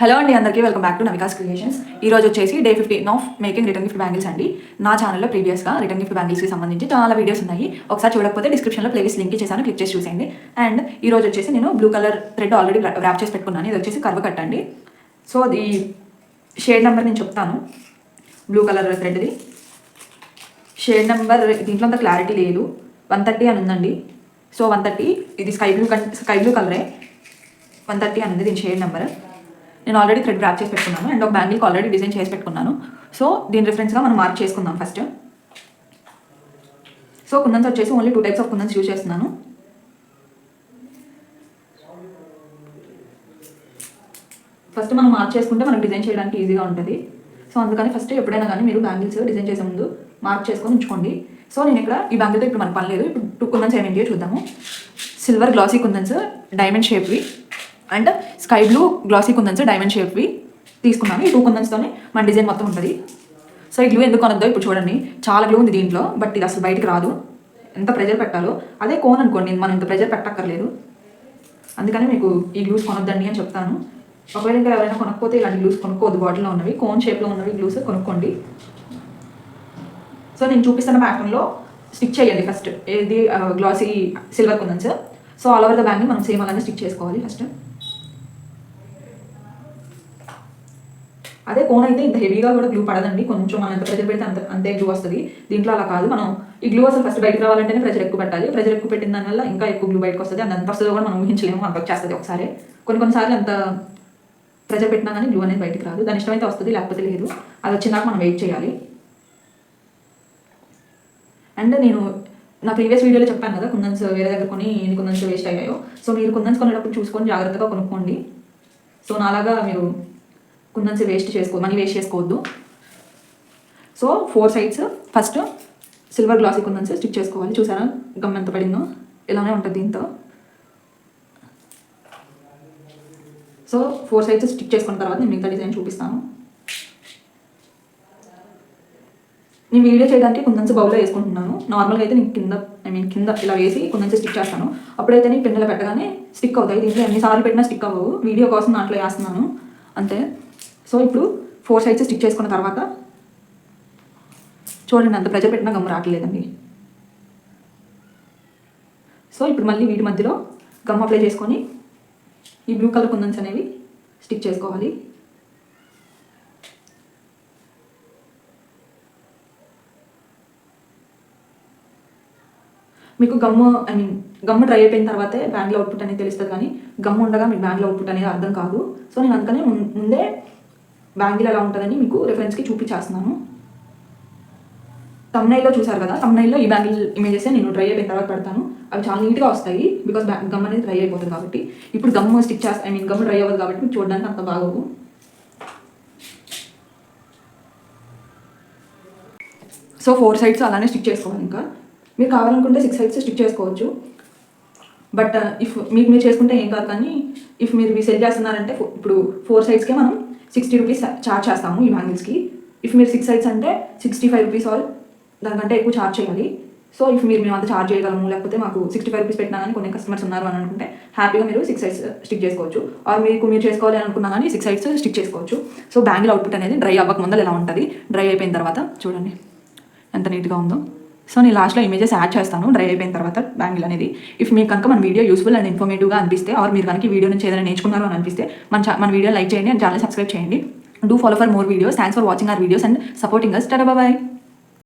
Hello అండి, అందరికీ welcome back to నవికాస్ creations. ఈ రోజు వచ్చేసి day 15 of making return gift bangles అండి. నా ఛానల్లో ప్రీవియస్గా రిటర్న్ గిఫ్ట్ బ్యాంగిల్స్కి సంబంధించి చాలా వీడియోస్ ఉన్నాయి. ఒకసారి చూడకపోతే డిస్క్రిప్షన్లో ప్లేలిస్ట్ లింక్ చేశాను, క్లిక్ చేసి చూసేయండి. అండ్ ఈ రోజు వచ్చేసి నేను blue colour thread already wrap చేసి పెట్టుకున్నాను. ఇది వచ్చేసి కర్వ్ కట్ అండి. సో అది షేడ్ నెంబర్ నేను చెప్తాను. బ్లూ కలర్ థ్రెడ్ది షేడ్ నెంబర్ దీంట్లో అంత క్లారిటీ లేదు, 130 అని ఉందండి. సో 130, ఇది స్కై బ్లూ కలరే, 130 అని ఉంది దీని షేడ్ నెంబర్. నేను ఆల్రెడీ థ్రెడ్ ర్యాప్ చేసి పెట్టుకున్నాను అండ్ ఒక బ్యాంగిల్కి ఆల్రెడీ డిజైన్ చేసి పెట్టుకున్నాను. సో దీని రిఫరెన్స్గా మనం మార్క్ చేసుకుందాం ఫస్ట్. సో కుందన్స్ వచ్చేసి only 2 types of kundans use చేస్తున్నాను. ఫస్ట్ మనం మార్క్ చేసుకుంటే మనకు డిజైన్ చేయడానికి ఈజీగా ఉంటుంది. సో అందుకని ఫస్ట్ ఎప్పుడైనా కానీ మీరు బ్యాంగిల్స్ డిజైన్ చేసే ముందు మార్క్ చేసుకొని ఉంచుకోండి. సో నేను ఇక్కడ ఈ బ్యాంగిల్తో ఇప్పుడు మనకు పని లేదు. ఇప్పుడు 2 కుందన్స్ ఏమేంటియో చూద్దాము. సిల్వర్ గ్లాసీ కుందన్స్ డైమండ్ షేప్వి and sky blue glassy kundans diamond షేప్వి తీసుకున్నాను. ఈ 2 కుందన్స్తోనే మన డిజైన్ మొత్తం ఉంటుంది. సో ఈ గ్లూ ఎందుకు కొనద్దో ఇప్పుడు చూడండి. చాలా గ్లూ ఉంది దీంట్లో, బట్ ఇది అసలు బయటకు రాదు. ఎంత ప్రెజర్ పెట్టాలో, అదే కోన్ అనుకోండి, మనం ఇంత ప్రెజర్ పెట్టక్కర్లేదు. అందుకని మీకు ఈ గ్లూస్ కొనొద్దండి అని చెప్తాను. ఒకవేళ ఇంకా ఎవరైనా కొనకపోతే ఇలాంటి గ్లూస్ కొనుక్కోవద్దు. బాటిల్లో ఉన్నవి కోన్ షేప్లో ఉన్నవి గ్లూస్ కొనుక్కోండి. సో నేను చూపిస్తున్న ప్యాటర్న్లో స్టిక్ చేయండి ఫస్ట్. ఇది glossy silver kundans. So all over the bangle మనం సేమ్ అలానే స్టిక్ చేసుకోవాలి ఫస్ట్. అదే కోన్ అయితే ఇంత హెవీగా కూడా గ్లూ పడదండి. కొంచెం మనం ఎంత ప్రెజర్ పెడితే అంతే గ్లూ వస్తుంది. దీంట్లో అలా కాదు. మనం ఈ గ్లూ అసలు ఫస్ట్ బయటకు రావాలంటేనే ప్రెజర్ ఎక్కువ పెట్టాలి. ప్రెజర్ ఎక్కువ పెట్టిన దానివల్ల ఇంకా ఎక్కువ గ్లూ బయటకు వస్తుంది. అది ఎంత వస్తుందో కూడా మనం ఊహించలేము. అంత వచ్చేస్తుంది ఒకసారి. కొన్నిసార్లు అంత ప్రెజర్ పెట్టినా కానీ గ్లూ అనేది బయటకు రాదు. దాని ఇష్టమైతే వస్తుంది, లేకపోతే లేదు. అది వచ్చిందాక మనం వెయిట్ చేయాలి. అండ్ నేను నా ప్రీవియస్ వీడియోలో చెప్పాను కదా, కుందన్స్ వేరే దగ్గర కొని ఎన్ని కుందన్స్ వేస్ట్ అయ్యాయో. సో మీరు కుందన్స్ కొనేటప్పుడు చూసుకొని జాగ్రత్తగా కొనుక్కోండి. సో నాలాగా మీరు కుందన్స్ మనీ వేస్ట్ చేసుకోవద్దు. So 4 sides first silver glassy kundans stick చేసుకోవాలి. చూసారా గమ్ ఎంత పడిందో? ఇలానే ఉంటుంది దీంతో. సో 4 సైడ్స్ స్టిక్ చేసుకున్న తర్వాత నేను మిగతా డిజైన్ చూపిస్తాను. నేను వీడియో చేయడానికి కుందన్స్ బౌల్లో వేసుకుంటున్నాను. నార్మల్గా అయితే నేను కింద ఇలా వేసి కుందన్స్ స్టిక్ చేస్తాను. అప్పుడైతే నేను పిన్నెలు పెట్టగానే స్టిక్ అవుతాయి. దీంట్లో ఎన్నిసార్లు పెట్టినా స్టిక్ అవ్వవు. వీడియో కోసం దాంట్లో వేస్తున్నాను అంతే. సో ఇప్పుడు 4 సైడ్స్ స్టిక్ చేసుకున్న తర్వాత చూడండి, అంత ప్రెజర్ పెట్టినా గమ్ రావట్లేదండి. సో ఇప్పుడు మళ్ళీ వీటి మధ్యలో గమ్ అప్లై చేసుకొని ఈ బ్లూ కలర్ కుందన్స్ అనేవి స్టిక్ చేసుకోవాలి. మీకు గమ్ డ్రై అయిపోయిన తర్వాతే బ్యాంగిల్ అవుట్పుట్ అనేది తెలుస్తుంది, కానీ గమ్ ఉండగా మీకు బ్యాంగిల్ అవుట్పుట్ అనేది అర్థం కాదు. సో నేను అందుకనే ముందే బ్యాంగిల్ ఎలా ఉంటుందని మీకు రిఫరెన్స్కి చూపించేస్తున్నాను. తమ్నైల్లో చూసారు కదా, తమ్నైల్లో ఈ బ్యాంగిల్ ఇమేజెస్ నేను డ్రై అయిపోయిన తర్వాత పెడతాను. అవి చాలా నీట్గా వస్తాయి, బికాస్ గమ్ అనేది డ్రై అయిపోతుంది కాబట్టి. ఇప్పుడు గమ్ స్టిక్ గమ్ డ్రై అవ్వదు కాబట్టి మీకు చూడడానికి అంత బాగోదు. సో 4 సైడ్స్ అలానే స్టిక్ చేసుకోవాలి. ఇంకా మీరు కావాలనుకుంటే 6 సైడ్స్ స్టిక్ చేసుకోవచ్చు. బట్ ఇఫ్ మీరు చేసుకుంటే ఏం కాదు, కానీ ఇఫ్ మీరు సెల్ చేస్తున్నారంటే ఇప్పుడు 4 సైడ్స్కే మనం 60 రూపీస్ ఛార్జ్ చేస్తాము ఈ బ్యాంగిల్స్కి. ఇఫ్ మీరు 6 సైడ్స్ అంటే 65 రూపీస్ ఆల్ దానికంటే ఎక్కువ ఛార్జ్ చేయాలి. సో ఇఫ్ మేము అంత ఛార్జ్ చేయగలము, లేకపోతే మాకు 65 రూపీస్ పెట్టినా కానీ కొన్ని కస్టమర్స్ ఉన్నారు అని అనుకుంటే హ్యాపీగా మీరు 6 సైడ్స్ స్టిక్ చేసుకోవచ్చు. ఆర్ మీరు చేసుకోవాలి అనుకున్నా కానీ 6 సైడ్స్ స్టిక్ చేసుకోవచ్చు. సో బ్యాంగిల్ అవుట్పుట్ అనేది డ్రై అవ్వక ముందర ఎలా ఉంటుంది, డ్రై అయిపోయిన తర్వాత చూడండి ఎంత నీట్గా ఉందో. సో నేను లాస్ట్లో ఇమేజెస్ యాడ్ చేస్తాను డ్రై అయిపోయిన తర్వాత బ్యాంగిల్ అనేది. ఇఫ్ మీకు కనుక మన వీడియో యూస్ఫుల్ అండ్ ఇన్ఫర్మేటివ్గా అనిపిస్తే, ఆర్ మీరు కనుక వీడియో నుంచి ఏదైనా నేర్చుకున్నారు అని అనిపిస్తే మన వీడియో లైక్ చేయండి అండ్ ఛానల్ సబ్స్క్రైబ్ చేయండి. Do follow for more videos. Thanks for watching our videos and supporting us. Bye bye.